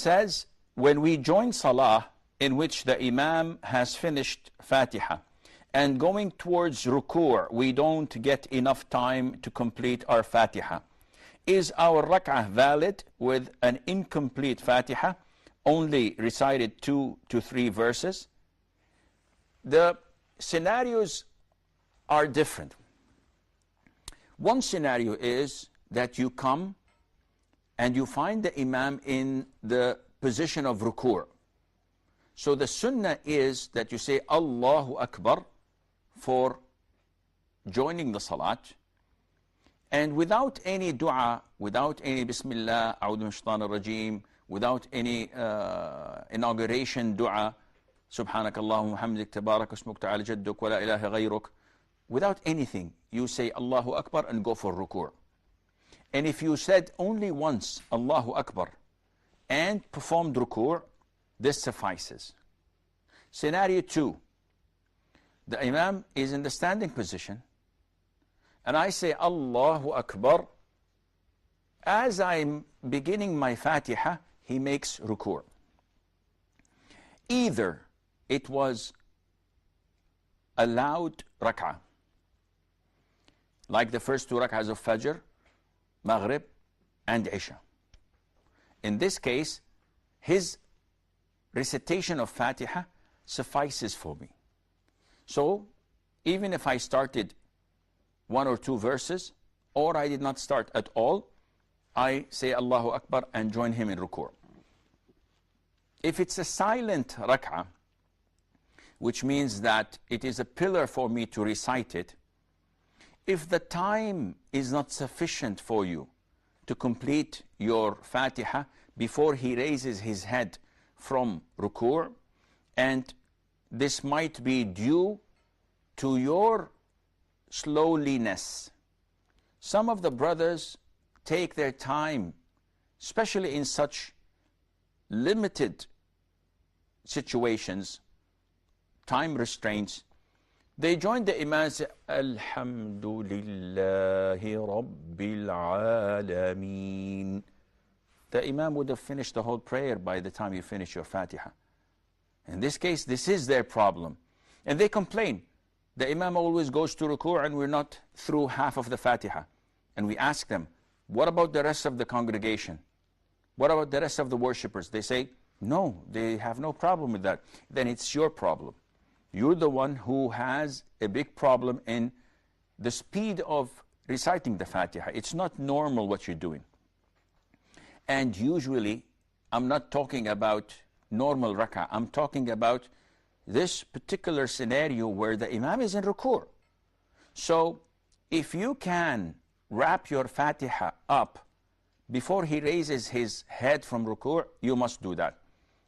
says when we join salah in which the imam has finished Fatiha and going towards ruku', we don't get enough time to complete our Fatiha. Is our rak'ah valid with an incomplete Fatiha, only recited 2 to 3 verses? The scenarios are different. One scenario is that you come and you find the imam in the position of ruku'. So the sunnah is that you say Allahu Akbar for joining the salat, and without any dua, without any Bismillah, A'udhu min shaitanir rajim, without any inauguration dua, Subhanak Allahumma hamdik tabarak ismuk ta'ala jadduk wa la ilaha ghayruk, without anything, you say Allahu Akbar and go for ruku'. And if you said only once Allahu Akbar and performed ruku', this suffices. Scenario 2, the imam is in the standing position and I say Allahu Akbar. As I'm beginning my Fatiha, he makes ruku'. Either it was a loud rak'ah, like the first 2 rak'ahs of Fajr, Maghrib, and Isha. In this case, his recitation of Fatiha suffices for me. So, even if I started 1 or 2 verses, or I did not start at all, I say Allahu Akbar and join him in ruku'. If it's a silent rak'ah, which means that it is a pillar for me to recite it, if the time is not sufficient for you to complete your Fatiha before he raises his head from ruku', and this might be due to your slowliness. Some of the brothers take their time, especially in such limited situations, time restraints. They join the imam and say, Alhamdulillahi Rabbil Alameen. The imam would have finished the whole prayer by the time you finish your Fatiha. In this case, this is their problem. And they complain. The imam always goes to ruku' and we're not through half of the Fatiha. And we ask them, what about the rest of the congregation? What about the rest of the worshippers? They say, no, they have no problem with that. Then it's your problem. You're the one who has a big problem in the speed of reciting the Fatiha. It's not normal what you're doing. And usually, I'm not talking about normal rak'ah. I'm talking about this particular scenario where the imam is in ruku'. So, if you can wrap your Fatiha up before he raises his head from ruku', you must do that.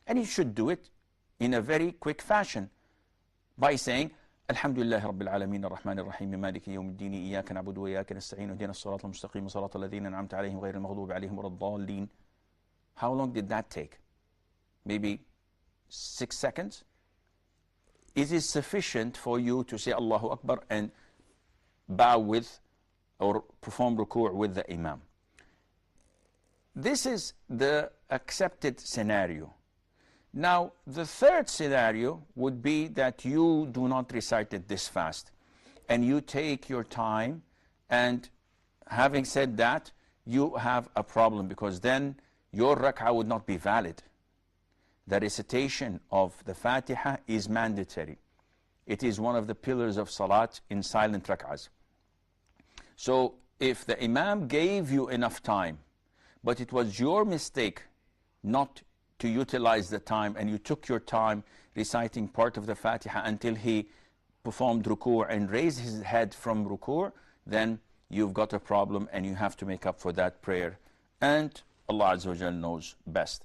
And you should do it in a very quick fashion by saying, Alhamdulillah Rabbil Alameen Ar-Rahman Ar-Rahim Maliki Yawmiddin Iyyaka na'budu wa iyyaka nasta'in ihdina as-sirata al-mustaqim sirata alladhina an'amta alayhim ghayril maghdubi alayhim waladdallin. How long did that take? Maybe 6 seconds? Is it sufficient for you to say Allahu Akbar and bow with or perform ruku' with the imam? This is the accepted scenario. Now, the third scenario would be that you do not recite it this fast, and you take your time, and having said that, you have a problem, because then your rak'ah would not be valid. The recitation of the Fatiha is mandatory. It is one of the pillars of salat in silent rak'ahs. So, if the imam gave you enough time, but it was your mistake not to utilize the time, and you took your time reciting part of the Fatiha until he performed ruku' and raised his head from ruku', then you've got a problem and you have to make up for that prayer. And Allah Azza wa Jal knows best.